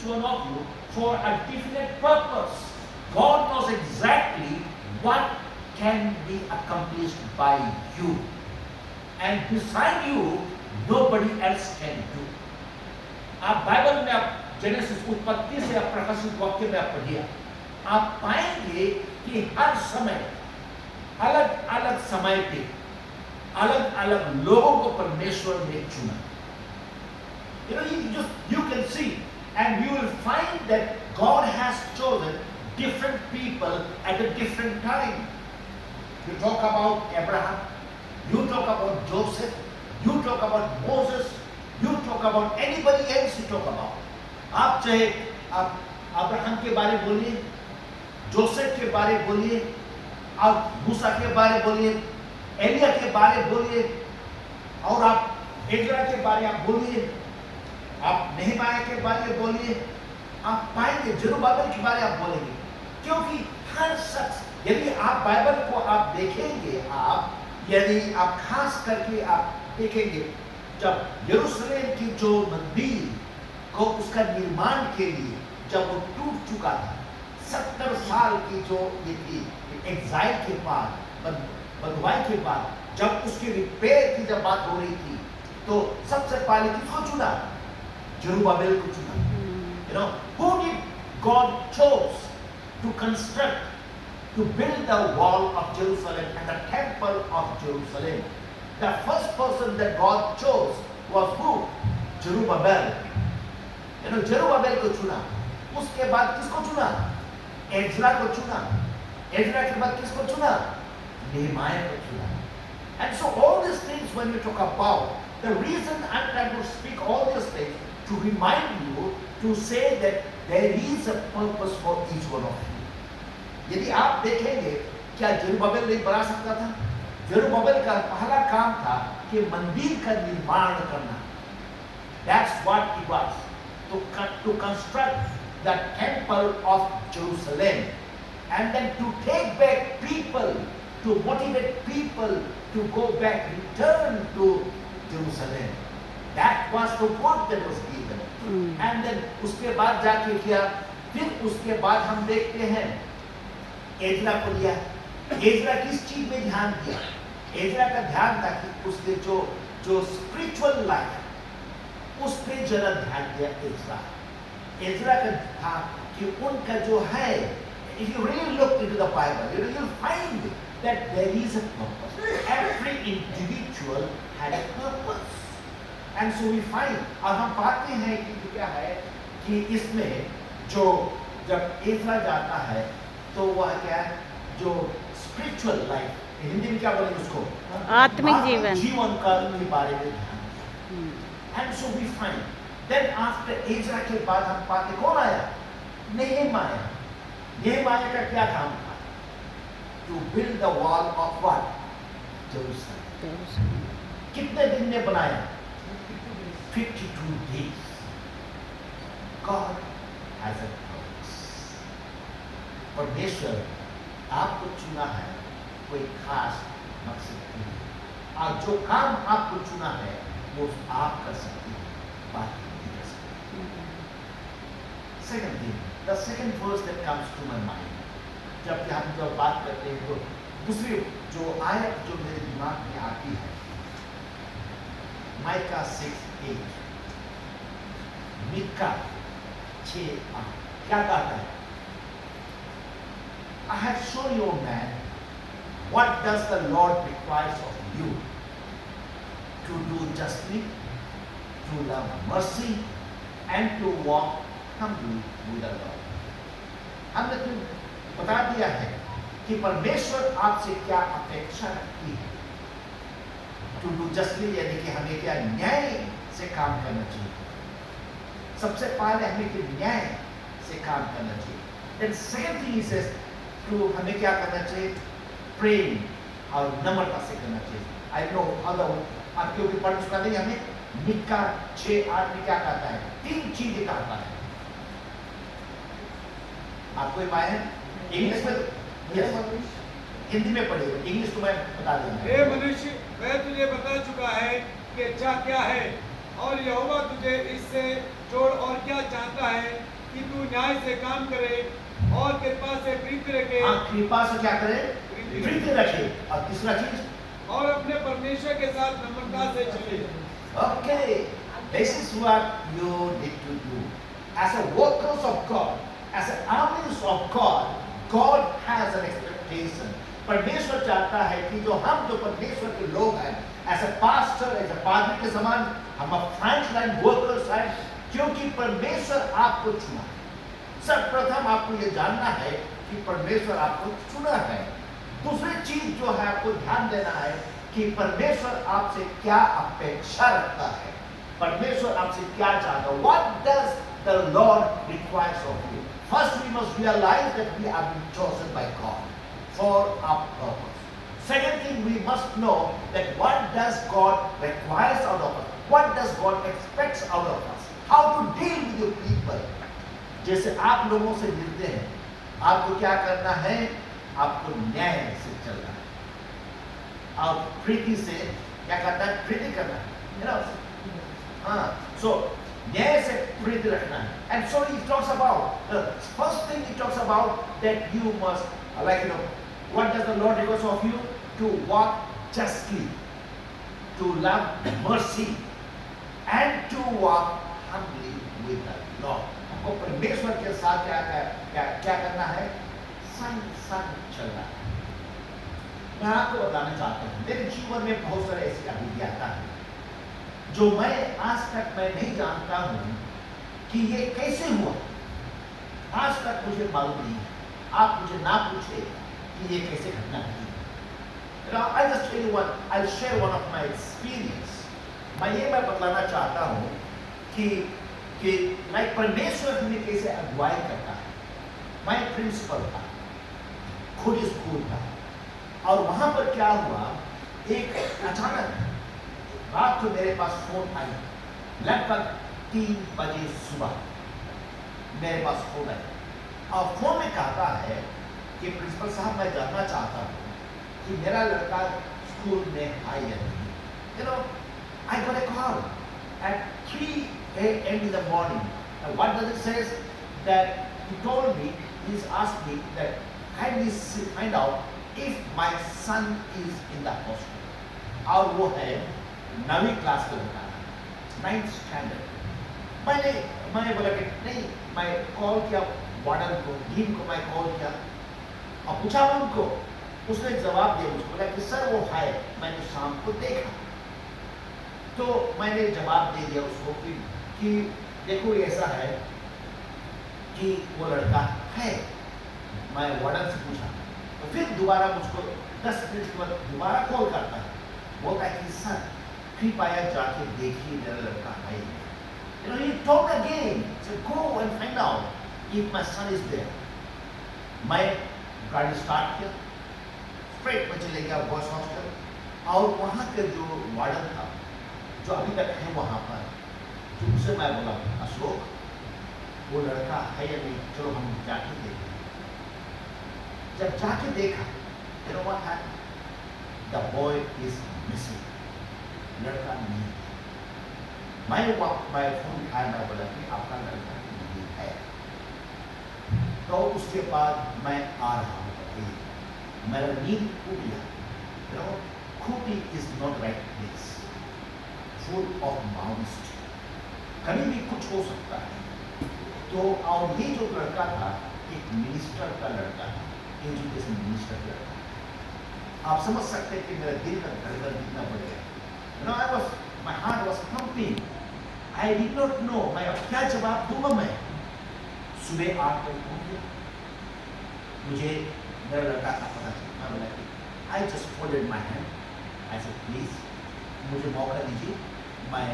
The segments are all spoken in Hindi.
each one of you for a definite purpose. God knows exactly what can be accomplished by you. And beside you, nobody else can do. आप बाइबल में आप जेनेसिस उत्पत्ति से आप प्रकाशित वाक्य में आप पढ़िए, आप पाएंगे कि हर समय अलग अलग समय पे अलग अलग लोगों को परमेश्वर ने चुना. You can see and you will find that God has chosen different people at a different time. You talk about Abraham, you talk about Joseph, you talk about Moses, you talk about anybody else you talk about. आप चाहे आप अब्राहम के बारे बोलिए, जोसेफ के बारे बोलिए, आप मूसा के बारे बोलिए, एलिया के बारे बोलिए, और आप एजरा के बारे आप बोलिए, आप नेहमाया के बारे बोलिए, आप पाएंगे जरुब्बाबेल के बारे आप बोलेंगे. क्योंकि हर शख्स, यदि आप बाइबल को आप देखेंगे, यदि आप खास करके आप देखेंगे, जब यरूशलेम की जो मंदिर को उसका निर्माण के लिए जब वो टूट चुका था, 70 साल की जो ये थी एग्जाइल के बाद, बंधुआई के बाद, जब उसके रिपेयर की जब बात हो रही थी, तो सबसे पहले किसको चुना? जरुब्बाबेल को चुना. Who did God chose to construct, to build the wall of Jerusalem and the temple of Jerusalem? The first person that God chose was who? Zerubbabel. Zerubbabel को चुना. उसके बाद किसको चुना? एजरा को चुना. एजरा के बाद किसको चुना? नेहमाया को चुना. And so all these things, when we talk about, the reason I'm trying to speak all these things, to remind you, to say that there is a purpose for each one of you. यदि आप देखेंगे, क्या जरुब्बाबेल नहीं बना सकता था? जरुब्बाबेल का पहला काम था कि मंदिर का निर्माण करना. That's what it was, to construct the temple of Jerusalem, and then to take back people, to motivate people to go back, return to Jerusalem. That was the word that was given. And then उसके बाद जाके किया, फिर उसके बाद हम देखते हैं एजरा को लिया. एजरा किस चीज में ध्यान दिया? एजरा का ध्यान था कि उसके जो स्पिरिचुअल लाइफ, उस पे जरा ध्यान दिया. एजरा का था कि उनका जो है, if you really look into the Bible, you will find that there is a purpose. Every individual had a purpose. And so we find, और हम पाते हैं कि क्या है कि इसमें जो जब एजरा जाता है तो वह क्या है, जो स्पिरिचुअल लाइफ, हिंदी में क्या बोलेंगे उसको, आत्मिक जीवन का के बारे में ध्यान. And so we find then after Ezra के बाद हम पाते कौन आया? नेहमाया. नेहमाया का क्या काम था? To build the wall of what? Jerusalem. कितने दिन में बनाया? 52 days. God has a purpose. परमेश्वर आपको चुना है कोई खास मकसद के लिए, और जो काम आपको चुना है वो आप कर सकते हैं, बाकी नहीं कर सकते. Second thing, the second verse that comes to my mind, जब हम जब बात करते हैं तो दूसरी जो आयत जो मेरे दिमाग में आती है, माइका 6:8. मीका 6:8 क्या कहता है? I have shown you, man, what does the Lord requires of you, to do justly, to love mercy, and to walk humbly with the Lord. हमने तो बता दिया है कि परमेश्वर आपसे क्या अपेक्षा रखती है. To do justly यानी कि हमें क्या न्याय से काम करना चाहिए. सबसे पहले हमें कि न्याय से काम करना चाहिए. Then second thing he says, to हमें क्या करना चाहिए? प्रेम और नम्रता से करना चाहिए. I know other आप क्योंकि पढ़ चुका नहीं, हमें मीका 6:8 में क्या कहता है? 3 चीजें कहता है. आपको ये पाए हैं इंग्लिश में? हिंदी में पढ़िएगा, इंग्लिश को मैं बता दूंगा. हे मनुष्य, मैं तुझे बता चुका है कि अच्छा क्या है, और यहोवा तुझे इससे जोड़ और क्या चाहता है न्याय से काम करे और कृपा से प्रीति रखे हाँ, कृपा से क्या करे? प्रीति प्रीति रखे। और तीसरा चीज, और अपने परमेश्वर के साथ नम्रता से चले। okay, this is what you need to do. As a workers of God, as an armies of God, God has an expectation. परमेश्वर चाहता है कि जो परमेश्वर के लोग हैं, as a pastor, as a पादरी के समान, हम फ्रंट लाइन वर्कर्स हैं, क्योंकि परमेश्वर आपको चुना है। सर्वप्रथम आपको ये जानना है कि परमेश्वर आपको चुना है। दूसरी चीज जो है आपको ध्यान देना है कि परमेश्वर आपसे क्या अपेक्षा रखता है, परमेश्वर आपसे क्या चाहता है। What does the Lord requires of you? First, we must realize that we have been chosen by God for our purpose. Second thing, we must know that what does God requires out of us? What does God expects out of us? How to deal with your people? जैसे आप लोगों से मिलते हैं, आपको क्या करना है? आपको न्याय से चलना है और प्रीति से क्या करना है? प्रीति करना है, हाँ, so न्याय से प्रीति रखना है। And so he talks about the first thing, he talks about that you must, what does the Lord require of you? To walk justly, to love mercy, and to walk humbly with the Lord. आपको परमेश्वर के साथ क्या करना है? संग चलना है। मैं आपको बताना चाहता हूँ, मेरे जीवन में बहुत सारे ऐसी अभिज्ञता है जो मैं आज तक नहीं जानता हूँ कि ये कैसे हुआ। आज तक मुझे मालूम नहीं है। आप मुझे ना पूछे कि ये कैसे घटना हुई। I just tell you what, I'll share one of my experience. मैं बतलाना चाहता हूँ कि लाइक परमेश्वर हमें कैसे अगुवाई करता है। मैं प्रिंसिपल था, खुद स्कूल था, और वहां पर क्या हुआ, एक अचानक रात को मेरे पास फोन आई, लगभग 3 बजे सुबह मेरे पास फोन आया और फोन में कहता है कि प्रिंसिपल साहब, मैं जानना चाहता हूँ कि मेरा लड़का स्कूल में आई या नहीं। I got a call at 3 a.m. in the morning. And what does it say? That he told me, he's asked me that can we find out if my son is in the hospital. और वो है 9वीं क्लास का लड़का, 9th स्टैंडर्ड। मैंने बोला कि नहीं, मैं कॉल किया वार्डन को, डीन को मैं कॉल किया और पूछा उनको। उसने जवाब दिया, मुझको बोला कि सर वो है, मैंने शाम को देखा। तो मैंने जवाब दे दिया उसको कि देखो ऐसा है कि वो लड़का है। मैं वार्डन से पूछा, तो फिर दोबारा मुझको 10 मिनट के बाद दोबारा कॉल करता है, बोलता है कि सर कृपया जाके देखिए मेरा लड़का है। He told again, said go and find out if my son is there. मैं गाड़ी स्टार्ट किया, स्ट्रेट में चले गया बॉयज हॉस्टल, और वहाँ के जो वार्डन था, जो अभी तक है वहाँ पर, तो उससे मैं बोला अशोक वो लड़का है या नहीं, चलो हम जाके देखें। जब जाके देखा, you know what happened? The boy is missing. लड़का नहीं। मैं फोन उठाया, मैं बोला कि आपका लड़का नहीं है। तो उसके बाद मैं आ रहा हूँ, मेरा नींद टूट गया। खूटी is not right place, full of mouse, कभी भी कुछ हो सकता है। तो और ये जो लड़का था एक मिनिस्टर का लड़का था, एजुकेशन मिनिस्टर का लड़का। आप समझ सकते हैं कि मेरा दिल का धड़कन कितना बढ़ गया। My heart was pumping. I did not know मैं अब क्या जवाब दूंगा। मैं सुबह 8 बजे पहुंच गया, मुझे मेरा लड़का का पता चला। मैं बोला कि I just folded my hand. I said please मुझे मौका दीजिए, मैं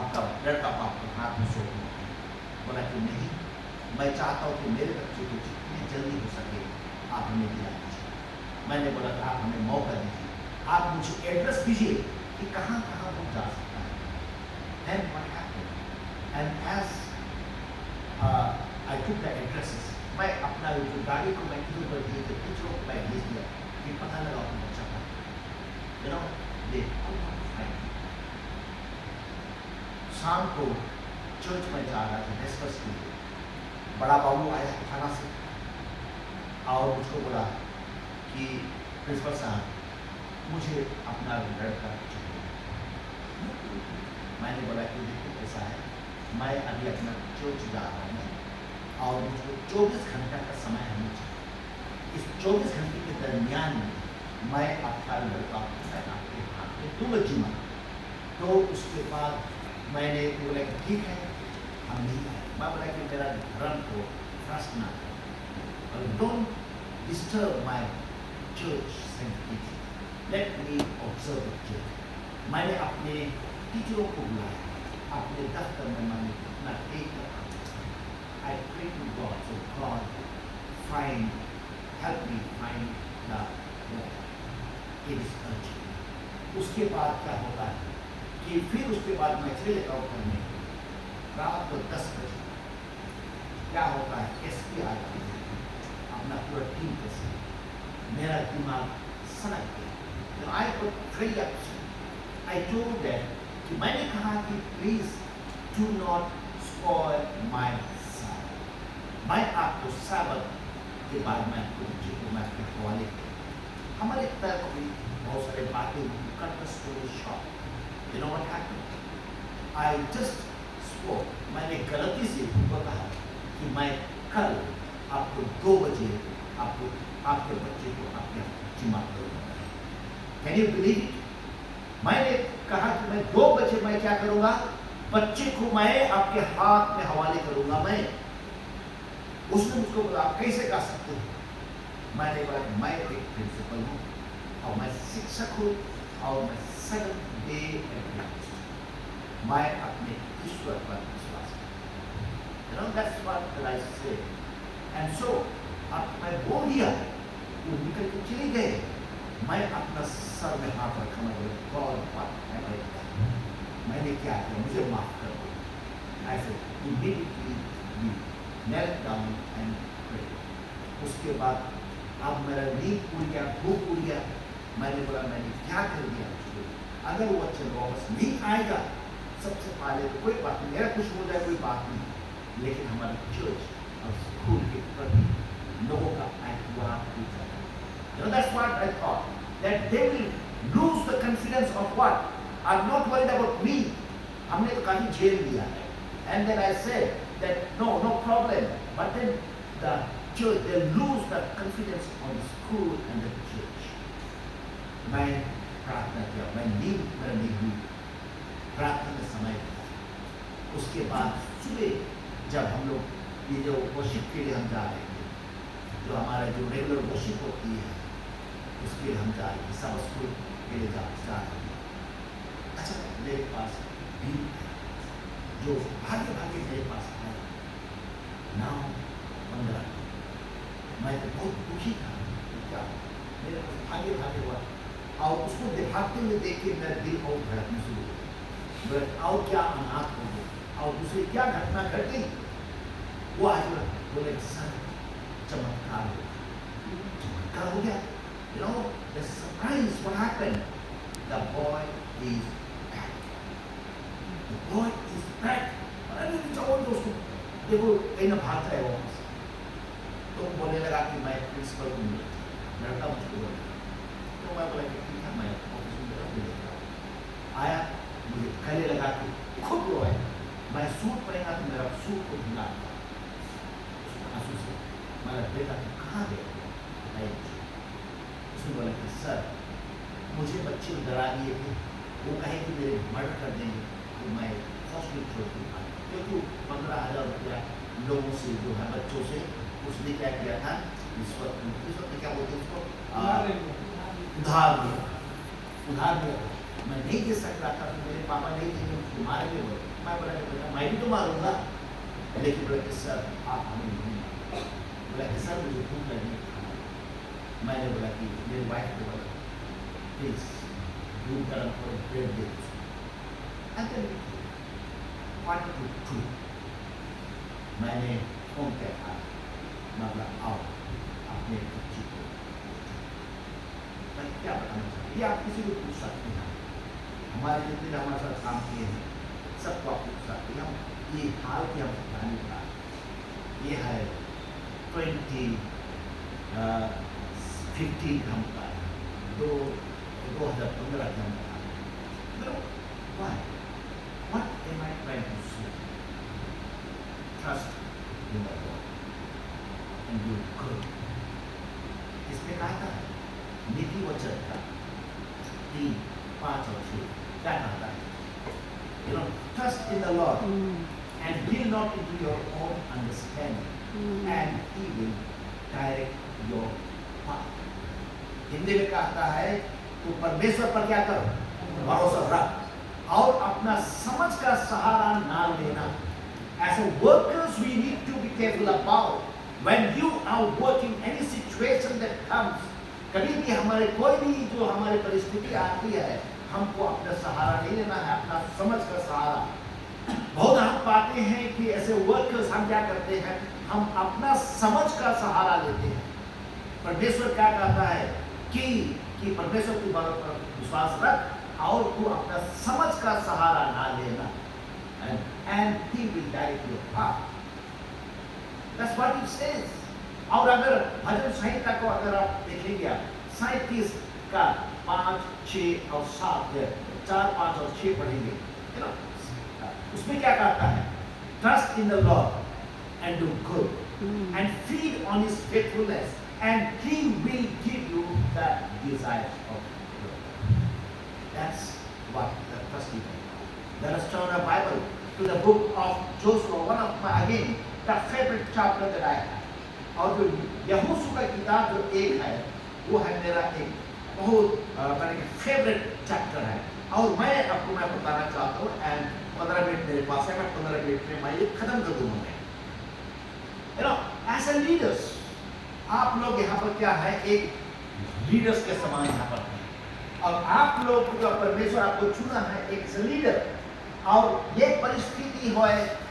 आपका लड़का को आपके हाथ में सौंप दूँ। बोला कि नहीं, मैं चाहता हूँ कि मेरे बच्चे को जितनी जल्दी हो सके आप हमें दिला दीजिए। मैंने बोला कि आप हमें मौका दीजिए, आप मुझे एड्रेस दीजिए कि कहाँ कहाँ वो जा सकता है। Then what happened? And as I took the addresses, मैं अपना जो गाड़ी को मैं इधर उधर भेज दिया, कुछ लोग मैं भेज दिया कि पता लगा कि बच्चा था। they could not find me. शाम को चर्च में जा रहा था डिस्कस के लिए, बड़ा बाबू आया थाना से और मुझको बोला कि प्रिंसिपल साहब मुझे अपना लड़का चाहिए। मैंने बोला कि देखो ऐसा है, मैं अभी अपना चर्च जा रहा हूँ और मुझको 24 घंटा का समय हमें चाहिए। इस 24 घंटे के दरमियान में मैं आपका लड़का आपके हाथ में दूंगा जिम्मा। तो उसके बाद मैंने बोला कि ठीक है हम नहीं आए। मैं बोला कि मेरा धर्म को भ्रष्ट ना करो और don't disturb my church सेंटिटी, let me observe the church. मैंने अपने टीचरों को बुलाया, अपने दफ्तर में मैंने अपना टेक रखा। I pray to God, so God find help me find the it is urgent. उसके बाद क्या होता है कि फिर उसके बाद मैं चले जाता हूँ करने रात को 10 बजे क्या होता है, एसपी आता है अपना पूरा टीम के साथ। मेरा दिमाग सनक गया। I got very upset. I told that कि मैंने कहा कि please do not spoil my साबत। मैं आपको साबत के बाद मैं आपको मैं आपके हवाले किया। हमारे तरफ भी बहुत सारे बातें cut the story short. You know what happened? I just spoke. मैंने गलती से उनको कहा कि मैं कल आपको 2 बजे आपको आपके बच्चे को आपके जिम्मा करूँगा। Can you believe it? मैंने कहा कि मैं 2 बजे मैं क्या करूँगा, बच्चे को मैं आपके हाथ में हवाले करूँगा। मैं उसने मुझको बोला आप कैसे कर सकते हो? मैंने बोला मैं एक प्रिंसिपल हूँ और मैं शिक्षक हूँ और मैं 7 डे एडवेंटिस्ट। मैं अपने ईश्वर पर विश्वास करता हूँ। You know that's what I say. And so अब मैं बोल दिया, वो निकल के चले गए। मैं अपना सर में हाथ रखा, मैं बोला God what have I done? मैंने क्या किया, मुझे माफ कर दो। I said immediately we knelt down and prayed. उसके बाद अब मेरा नींद पूरी गया, भूख पूरी गया। मैंने बोला मैंने क्या कर दिया उसको? अगर वो अच्छे वापस नहीं आएगा सबसे पहले तो कोई बात नहीं, मेरा कुछ हो जाए कोई बात नहीं, लेकिन हमारे चर्च और स्कूल के प्रति लोगों का एतबार टूट जाता है। You know that's what I thought, that they will lose the confidence of what? I'm not worried about me. हमने तो काफी झेल लिया है। And then I said that no problem, but then the church they lose the confidence on the school and the church. मैं प्रार्थना किया, मैं नींद मेरा नहीं हुई, प्रार्थना में समय था। उसके बाद सुबह जब हम लोग ये जो वर्शिप के लिए हम जा रहे थे, जो हमारा जो रेगुलर वर्शिप होती है उसके लिए हम जा रहे थे, सब स्कूल के लिए जा रहे थे। अच्छा मेरे पास भी जो भागे भागे मेरे पास आया, नाम 15। मैं तो बहुत दुखी था, क्या मेरे पास भागे भागे हुआ और उसको भागते हुए देख के मेरा दिल और धड़कना शुरू हो गया। और क्या अनाथ हो गए और दूसरी क्या घटना घट गई। वो आज बोले सर चमत्कार हो गया। You know the surprise what happened? The boy is back. The boy is back. अरे जाओ दोस्तों, देखो कहीं ना भाग रहे हो। तो बोलने लगा कि मैं प्रिंसिपल को मिला, लड़का मुझको बोला। तो मैं बोला कि ठीक है मैं ऑफिस में मिलेगा। आया, मुझे गले लगा के खूब रोया। मैं सूट पहना तो मेरा सूट को भिगा आंसू से। मेरा बेटा तो कहाँ गया? उसने बोला कि सर मुझे बच्चे डरा दिए थे, वो कहे कि मेरे मर्डर कर देंगे, तो मैं हॉस्पिटल छोड़ के भागा। क्योंकि 15,000 रुपया लोगों से जो है बच्चों से उसने क्या किया था, इस वक्त क्या बोलते हैं उसको, उधार दिया। मैं नहीं दे सकता था, तो मेरे पापा नहीं थे, उसको मार के बोले। मैं बोला कि बेटा मैं भी तो मारूंगा, लेकिन बोला कि सर आप हमें नहीं मारो। बोला कि सर मुझे भूख लगी। मैंने बोला कि मेरी वाइफ को बोला प्लीज दूध गर्म करो, ब्रेड दे। मैंने फोन किया था, मतलब आओ अपने बच्ची को। मैं क्या बताना चाहती, ये आप किसी को पूछ सकते हैं। हमारे जितने हमारे साथ काम किए हैं सबको आप पूछ सकते हैं। ये हाल की हम बताने का ये है 2015 हम पाए, 2015 हम पाए। You know why? What am I trying to say? Trust in the Lord and do good. इसमें कहा था नीति वचन का 3, 5 और 6 क्या कहता है? You know, trust in the Lord and lean not into your own understanding, and He will direct your path. Hindi में कहता है तू परमेश्वर पर क्या कर, भरोसा रख और अपना समझ का सहारा ना लेना. As a workers, we need to be careful about when you are working any situation that comes. कभी भी हमारे कोई भी जो हमारी परिस्थिति आती है, हमको अपना सहारा नहीं लेना है, अपना समझ का सहारा. बहुत हम पाते हैं कि ऐसे वर्कर्स हम क्या करते हैं, हम अपना समझ का सहारा लेते हैं. परमेश्वर क्या कहता है कि परमेश्वर की बात पर विश्वास रख और तू अपना समझ का सहारा ना लेना. And He will direct your path. That's what it says. और अगर भजन संहिता को अगर आप देखेंगे, 37 का 5, 6 और 7 4, 5 और 6 पढ़ेंगे, you know, उसमें क्या कहता है? Trust in the Lord and do good and feed on His faithfulness, and He will give you the desires of your heart. That's what the trusting in God. Let us turn our Bible to the book of Joshua, one of my, again, the favorite chapter that I have. और जो यहोशू का किताब जो एक है, वो है मेरा एक बहुत फेवरेट चैप्टर है. और मैं आपको बताना चाहता हूँ, एंड 15 मिनट मेरे पास है, मैं 15 मिनट में मैं ये खत्म कर दूंगा. You know, as a leaders, आप लोग यहाँ पर क्या है, एक लीडर्स के समान यहाँ पर है. और आप लोग जो परमेश्वर आपको चुना है एक लीडर, और ये परिस्थिति हो